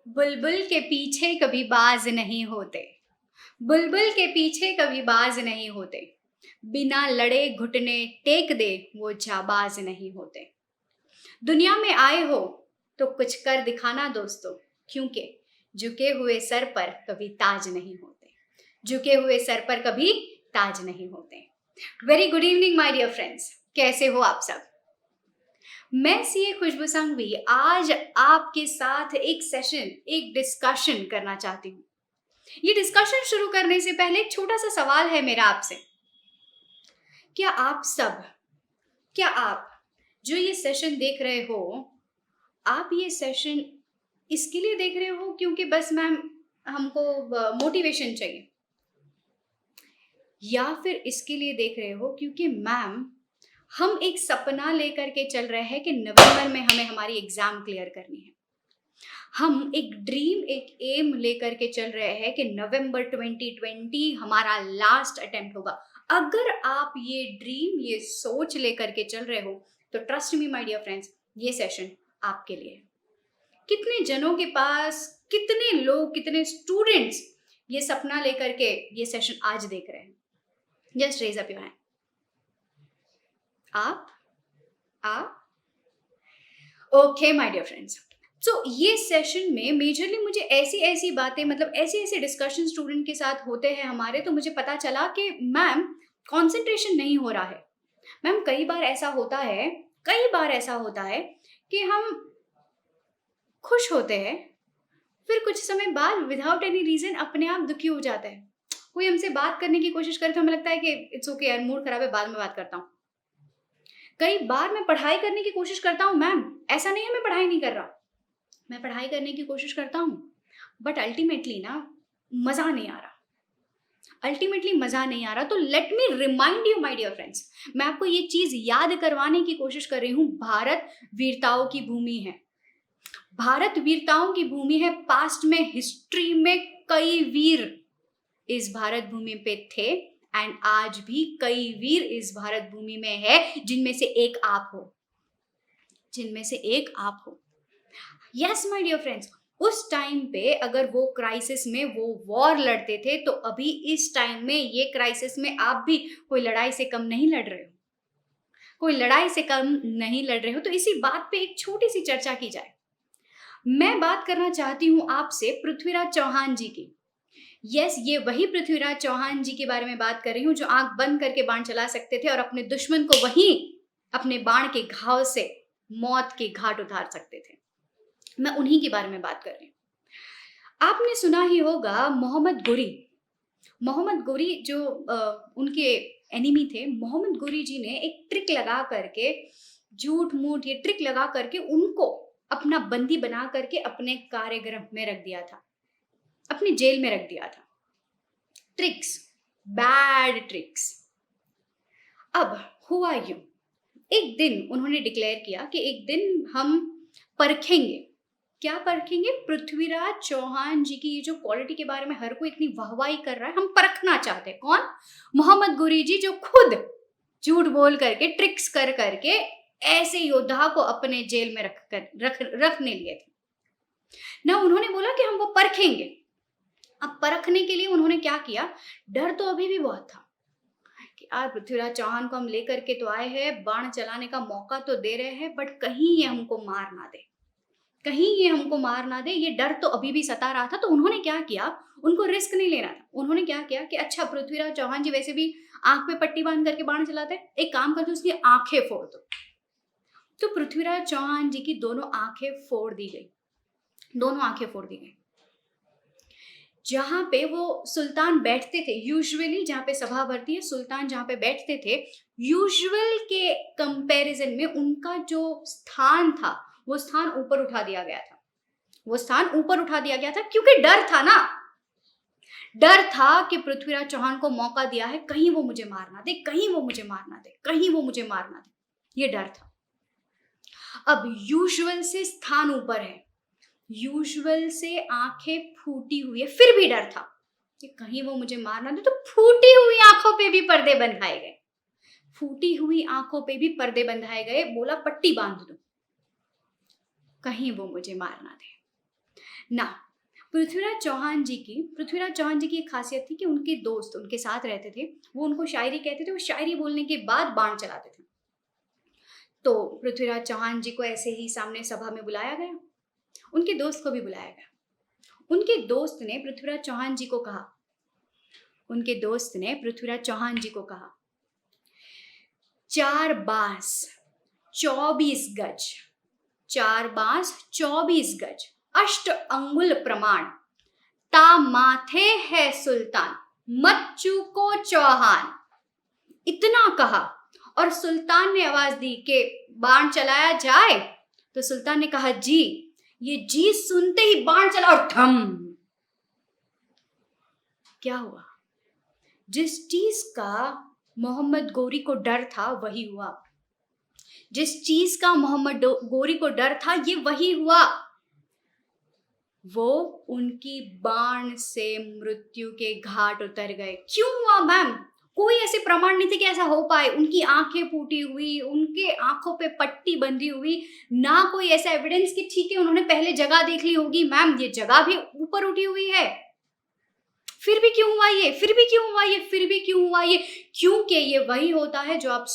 बुलबुल के पीछे कभी बाज नहीं होते। बुलबुल के पीछे कभी बाज नहीं होते। बिना लड़े घुटने टेक दे वो जाबाज नहीं होते। दुनिया में आए हो तो कुछ कर दिखाना दोस्तों, क्योंकि झुके हुए सर पर कभी ताज नहीं होते। झुके हुए सर पर कभी ताज नहीं होते। Very good evening my dear friends, कैसे हो आप सब? मैं सीए खुशबू संघवी आज आपके साथ एक सेशन, एक डिस्कशन करना चाहती हूँ। ये डिस्कशन शुरू करने से पहले एक छोटा सा सवाल है मेरा आपसे। क्या आप सब, क्या आप जो ये सेशन देख रहे हो, आप ये सेशन इसके लिए देख रहे हो क्योंकि बस मैम हमको मोटिवेशन चाहिए, या फिर इसके लिए देख रहे हो क्योंकि मैम हम एक सपना लेकर के चल रहे हैं कि नवंबर में हमें हमारी एग्जाम क्लियर करनी है। हम एक ड्रीम, एक एम लेकर के चल रहे हैं कि नवंबर 2020 हमारा लास्ट अटेम्प्ट होगा। अगर आप ये ड्रीम, ये सोच लेकर के चल रहे हो तो trust me my dear friends, ये सेशन आपके लिए है। कितने जनों के पास, कितने लोग, कितने स्टूडेंट्स ये सपना लेकर के ये सेशन आज देख रहे हैं? Just raise up your hand. आप okay my dear friends. So ये सेशन में मेजरली मुझे ऐसी बातें, मतलब ऐसे डिस्कशन स्टूडेंट के साथ होते हैं हमारे, तो मुझे पता चला कि मैम कंसंट्रेशन नहीं हो रहा है। मैम कई बार ऐसा होता है कि हम खुश होते हैं, फिर कुछ समय बाद विदाउट एनी रीजन अपने आप दुखी हो जाते हैं। कोई हमसे बात करने की कोशिश करे तो हमें लगता है कि इट्स ओके यार, मूड खराब है, बाद में बात करता हूँ। कई बार मैं पढ़ाई करने की कोशिश करता हूँ मैम, ऐसा नहीं है मैं पढ़ाई नहीं कर रहा, मैं पढ़ाई करने की कोशिश करता हूँ, बट अल्टीमेटली ना मज़ा नहीं आ रहा। तो let me remind you my dear friends, मैं आपको ये चीज़ याद करवाने की कोशिश कर रही हूँ। भारत वीरताओं की भूमि है। भारत वीरताओं की भूमि है। पास्ट में, हिस्ट्री में कई वीर इस भारत भूमि पे थे, एंड आज भी कई वीर इस भारत भूमि में है, जिनमें से एक आप हो। यस माय डियर फ्रेंड्स, उस टाइम पे अगर वो क्राइसिस में वो वॉर लड़ते थे, तो अभी इस टाइम में ये क्राइसिस में आप भी कोई लड़ाई से कम नहीं लड़ रहे हो। तो इसी बात पे एक छोटी सी चर्चा की जाए। मैं बात करना चाहती हूँ आपसे पृथ्वीराज चौहान जी की। यस, ये वही पृथ्वीराज चौहान जी के बारे में बात कर रही हूँ जो आंख बंद करके बाण चला सकते थे और अपने दुश्मन को वहीं अपने बाण के घाव से मौत के घाट उतार सकते थे। मैं उन्हीं के बारे में बात कर रही हूँ। आपने सुना ही होगा मोहम्मद गोरी जो उनके एनिमी थे। मोहम्मद गोरी जी ने एक ट्रिक लगा करके, झूठ मूठ ये ट्रिक लगा करके उनको अपना बंदी बना करके अपने कारागृह में रख दिया था, अपनी जेल में रख दिया था। Tricks, bad tricks. अब हुआ यूं, एक दिन उन्होंने डिक्लेयर किया कि एक दिन हम परखेंगे। क्या परखेंगे? पृथ्वीराज चौहान जी की ये जो क्वालिटी के बारे में हर कोई इतनी वाहवाही कर रहा है, हम परखना चाहते हैं। कौन? मोहम्मद गोरी जी, जो खुद झूठ बोल करके, ट्रिक्स कर करके ऐसे योद्धा को अपने जेल में रखने लिए थे ना। उन्होंने बोला कि हम वो परखेंगे। अब परखने के लिए उन्होंने क्या किया? डर तो अभी भी बहुत था कि यार पृथ्वीराज चौहान को हम लेकर के तो आए हैं, बाण चलाने का मौका तो दे रहे हैं, बट कहीं ये हमको मार ना दे, ये डर तो अभी भी सता रहा था। तो उन्होंने क्या किया? उनको रिस्क नहीं लेना था। उन्होंने क्या किया कि अच्छा, पृथ्वीराज चौहान जी वैसे भी आंख पे पट्टी बांध करके बाण चलाते हैं, एक काम करते उसकी आंखें फोड़ दो। तो पृथ्वीराज चौहान जी की दोनों आंखें फोड़ दी गई। जहां पे वो सुल्तान बैठते थे, यूजुअली जहां पे सभा भरती है, सुल्तान जहां पे बैठते थे, यूजुअल के कंपैरिजन में उनका जो स्थान था, वो स्थान ऊपर उठा दिया गया था। क्योंकि डर था ना, डर था कि पृथ्वीराज चौहान को मौका दिया है, कहीं वो मुझे मार ना दे। ये डर था। अब यूजुअल से स्थान ऊपर है, यूजुअल से आंखें फूटी हुई है, फिर भी डर था कि कहीं वो मुझे मार ना दे। तो फूटी हुई आंखों पे भी पर्दे बंधाए गए। बोला पट्टी बांध दो, कहीं वो मुझे मार ना दे। ना पृथ्वीराज चौहान जी की एक खासियत थी कि उनके दोस्त उनके साथ रहते थे, वो उनको शायरी कहते थे, वो शायरी बोलने के बाद बाण चलाते थे। तो पृथ्वीराज चौहान जी को ऐसे ही सामने सभा में बुलाया गया, उनके दोस्त को भी बुलाया गया। उनके दोस्त ने पृथ्वीराज चौहान जी को कहा, 4 बांस 24 गज, अष्ट अंगुल प्रमाण, ता माथे है सुल्तान, मत चूको चौहान। इतना कहा और सुल्तान ने आवाज दी कि बाण चलाया जाए। तो सुल्तान ने कहा जी। ये जी सुनते ही बाण चला और थम। क्या हुआ? जिस चीज का मोहम्मद गोरी को डर था वही हुआ। जिस चीज का मोहम्मद गोरी को डर था ये वही हुआ। वो उनकी बाण से मृत्यु के घाट उतर गए। क्यों हुआ मैम? कोई ऐसे प्रमाण नहीं थे कि ऐसा हो पाए। उनकी आंखें फूटी हुई, उनके आंखों पे पट्टी बंधी हुई, ना कोई ऐसा एविडेंस कि ठीक है उन्होंने पहले जगह देख ली होगी, मैम ये जगह भी ऊपर उठी हुई है। फिर भी क्यों हुआ ये? क्योंकि ये वही होता है जो आप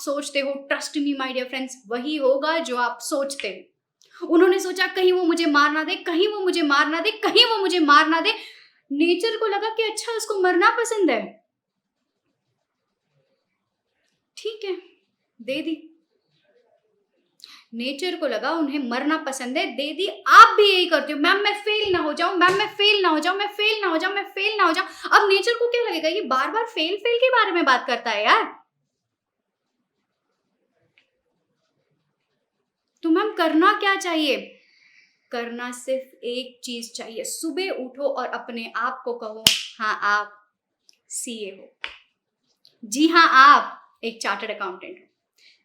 सोचते हो। Trust me my dear friends, वही होगा जो आप सोचते हो। उन्होंने सोचा कहीं वो मुझे मार ना दे। नेचर को लगा कि अच्छा उसको मरना पसंद है, ठीक है दे दी। नेचर को लगा उन्हें मरना पसंद है, दे दी। आप भी यही करते हो, मैम मैं फेल ना हो जाऊं। अब नेचर को क्या लगेगा, ये बार बार फेल के बारे में बात करता है यार। तो मैम करना क्या चाहिए? करना सिर्फ एक चीज चाहिए। सुबह उठो और अपने आप को कहो, हाँ आप सीए हो, जी हाँ आप एक चार्टर्ड अकाउंटेंट हो।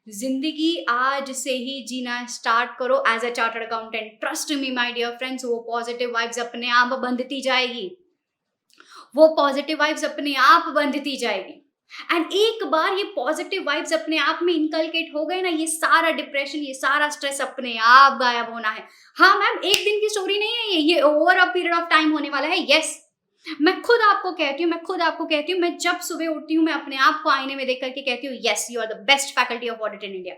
जिंदगी आज से ही जीना स्टार्ट करो as a chartered accountant. Trust me my dear friends, वो पॉजिटिव वाइब्स अपने आप बंधती जाएगी। एंड एक बार ये पॉजिटिव वाइब्स अपने आप में इनकलकेट हो गए ना, ये सारा डिप्रेशन, ये सारा स्ट्रेस अपने आप गायब होना है। हाँ मैम, एक दिन की स्टोरी नहीं है ये over a period of time होने वाला है। यस, मैं खुद आपको कहती हूँ, मैं जब सुबह उठती हूँ मैं अपने आप को आईने में देख करके कहती हूँ yes you are the best faculty of audit in India.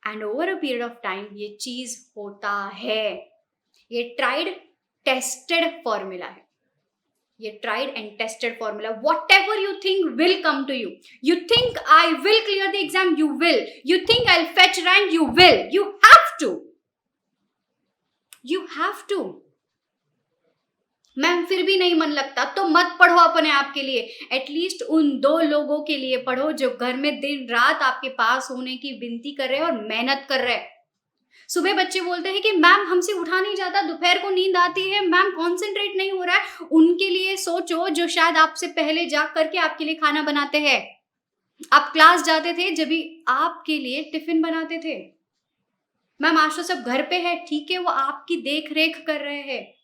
And over a period of time ये चीज होता है। ये ट्राइड टेस्टेड फॉर्मूला है। Whatever you think will come to you. You think I will clear the exam, you will. You think I'll fetch rank, you will. You have to. Ma'am फिर भी नहीं मन लगता तो मत पढ़ो अपने आप के लिए। एटलीस्ट उन 2 लोगों के लिए पढ़ो जो घर में दिन रात आपके पास होने की विनती कर रहे हैं और मेहनत कर रहे हैं। सुबह बच्चे बोलते हैं कि मैम हमसे उठा नहीं जाता, दोपहर को नींद आती है, मैम कॉन्सेंट्रेट नहीं हो रहा है। उनके लिए सोचो जो शायद आपसे पहले जाग करके आपके लिए खाना बनाते हैं। आप क्लास जाते थे जब भी आपके लिए टिफिन बनाते थे। मैम आज तो सब घर पे है, ठीक है, वो आपकी देख रेख कर रहे हैं।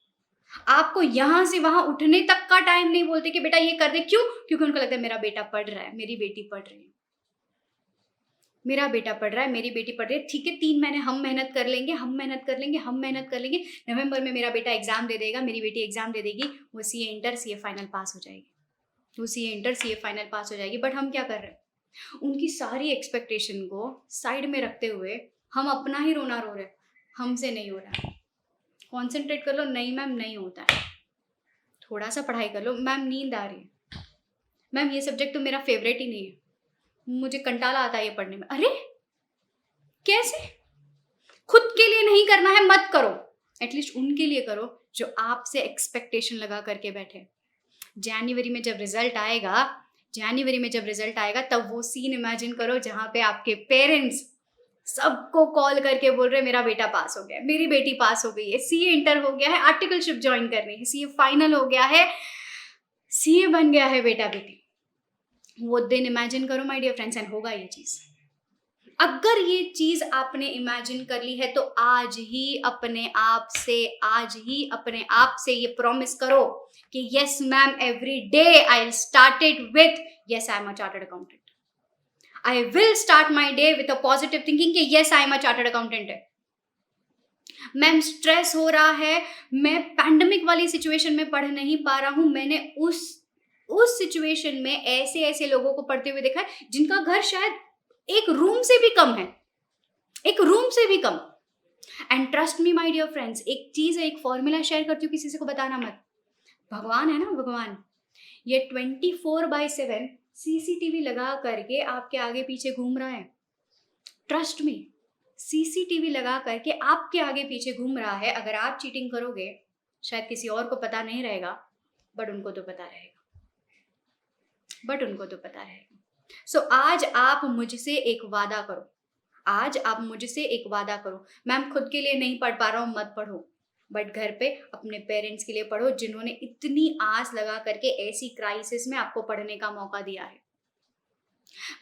आपको यहां से वहां उठने तक का टाइम नहीं बोलते कि बेटा ये कर दे। क्यों? क्योंकि उनको लगता है मेरा बेटा पढ़ रहा है, मेरी बेटी पढ़ रही है, मेरा बेटा पढ़ रहा है, मेरी बेटी पढ़ रही है। ठीक है 3 महीने हम मेहनत कर लेंगे। नवंबर में मेरा बेटा एग्जाम दे देगा, मेरी बेटी एग्जाम दे देगी, वो सीए इंटर सीए फाइनल पास हो जाएगी। बट हम क्या कर रहे हैं? उनकी सारी एक्सपेक्टेशन को साइड में रखते हुए हम अपना ही रोना रो रहे हैं। हमसे नहीं हो रहा, कॉन्सेंट्रेट कर लो, नहीं मैम नहीं होता है, थोड़ा सा पढ़ाई कर लो, मैम नींद आ रही है, मैम ये सब्जेक्ट तो मेरा फेवरेट ही नहीं है, मुझे कंटाला आता है ये पढ़ने में। अरे कैसे? खुद के लिए नहीं करना है मत करो, एटलीस्ट उनके लिए करो जो आपसे एक्सपेक्टेशन लगा करके बैठे। जनवरी में जब रिजल्ट आएगा तब वो सीन इमेजिन करो जहां पे आपके पेरेंट्स सबको कॉल करके बोल रहे मेरा बेटा पास हो गया, मेरी बेटी पास हो गई है, सीए इंटर हो गया है, आर्टिकलशिप ज्वाइन करनी है, सीए फाइनल हो गया है, सीए बन गया है बेटा बेटी। वो दिन इमेजिन करो माय डियर फ्रेंड्स, एंड होगा ये चीज। अगर ये चीज आपने इमेजिन कर ली है तो आज ही अपने आप से ये प्रॉमिस करो कि yes ma'am, every day I will start it with yes I am a chartered accountant. I will start my day with a positive thinking कि yes I am a chartered accountant है। Ma'am stress हो रहा है, मैं pandemic वाली situation में पढ़ नहीं पा रहा हूँ, मैंने उस सिचुएशन में ऐसे ऐसे लोगों को पढ़ते हुए देखा है जिनका घर शायद एक रूम से भी कम है, एक रूम से भी कम। And trust me my dear friends, एक चीज है, एक फॉर्मूला शेयर करती हूँ, किसी से को बताना मत। भगवान है ना, भगवान, ये 24/7 सीसीटीवी लगा करके आपके आगे पीछे घूम रहा है। ट्रस्ट मी, सीसीटीवी लगा करके आपके आगे पीछे घूम रहा है। अगर आप चीटिंग करोगे शायद किसी और को पता नहीं रहेगा, बट उनको तो पता रहेगा, बट उनको तो पता रहेगा। सो आज आप मुझसे एक वादा करो, आज आप मुझसे एक वादा करो, मैम खुद के लिए नहीं पढ़ पा रहा हूँ, मत पढ़ो, बट घर पे अपने पेरेंट्स के लिए पढ़ो जिन्होंने इतनी आस लगा करके ऐसी क्राइसिस में आपको पढ़ने का मौका दिया है।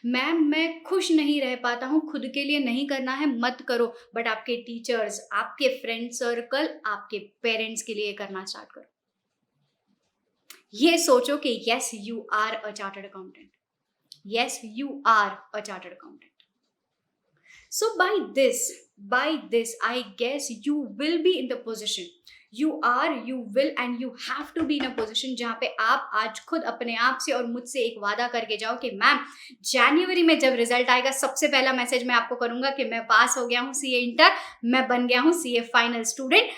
मैम मैं खुश नहीं रह पाता हूँ, खुद के लिए नहीं करना है, मत करो, बट आपके टीचर्स, आपके फ्रेंड सर्कल, आपके पेरेंट्स के लिए करना स्टार्ट करो। ये सोचो कि yes you are a chartered accountant, yes you are a chartered accountant. So by this, I guess you will be in the position. You are, you will and you have to be in a position जहाँ पे आप आज खुद अपने आप से और मुझसे एक वादा करके जाओ कि मैम जनवरी में जब रिजल्ट आएगा सबसे पहला मैसेज मैं आपको करूंगा कि मैं पास हो गया हूँ सीए इंटर, मैं बन गया हूँ सीए फाइनल स्टूडेंट,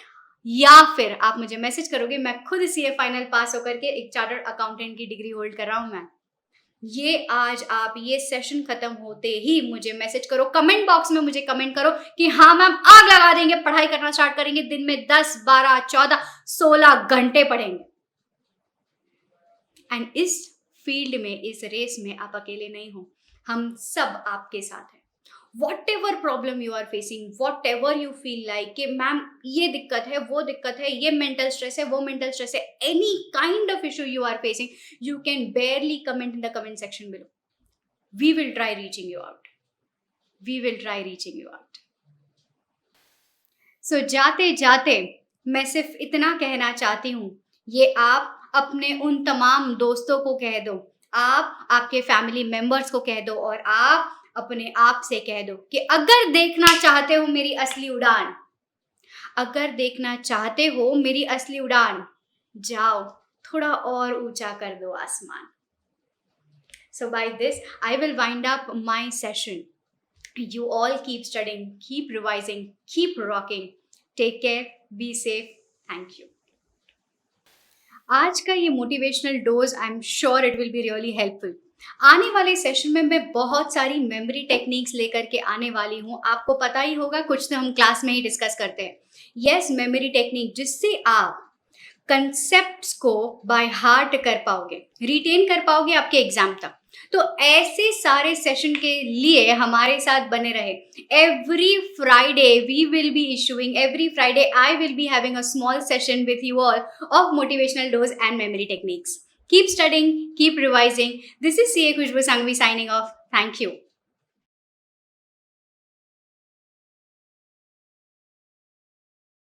या फिर आप मुझे मैसेज करोगे मैं खुद सीए फाइनल पास होकर के एक चार्टर्ड अकाउंटेंट की डिग्री होल्ड कर रहा हूँ। मैम ये आज आप ये सेशन खत्म होते ही मुझे मैसेज करो, कमेंट बॉक्स में मुझे कमेंट करो कि हाँ मैम आग लगा देंगे, पढ़ाई करना स्टार्ट करेंगे, दिन में 10, 12, 14, 16 घंटे पढ़ेंगे। एंड इस फील्ड में, इस रेस में आप अकेले नहीं हो, हम सब आपके साथ हैं। whatever problem you are facing, whatever you feel like कि मैम ये दिक्कत है, वो दिक्कत है, ये मेंटल स्ट्रेस है, वो मेंटल स्ट्रेस है, any kind of issue you are facing, you can barely comment in the comment section below. We will try reaching you out. We will try reaching you out. So जाते जाते मैं सिर्फ इतना कहना चाहती हूँ, ये आप अपने उन तमाम दोस्तों को कह दो, आप आपके फैमिली मेंबर्स को कह दो, और आप अपने आप से कह दो कि अगर देखना चाहते हो मेरी असली उड़ान, अगर देखना चाहते हो मेरी असली उड़ान, जाओ थोड़ा और ऊंचा कर दो आसमान। So by this, I will wind up my session. You all keep studying, keep revising, keep rocking. Take care, be safe. Thank you. आज का ये motivational dose I am sure it will be really helpful. आने वाले session में मैं बहुत सारी memory techniques लेकर के आने वाली हूँ। आपको पता ही होगा, कुछ तो हम क्लास में ही डिस्कस करते हैं। यस, मेमोरी टेक्निक, जिससे आप कंसेप्ट्स को बाय हार्ट कर पाओगे, रिटेन कर पाओगे आपके एग्जाम तक। तो ऐसे सारे सेशन के लिए हमारे साथ बने रहे। Every Friday we will be issuing, every Friday I will be having a small session with you all of motivational dose and memory techniques. Keep studying, keep revising. This is CA Khushbu Sanghvi signing off. Thank you.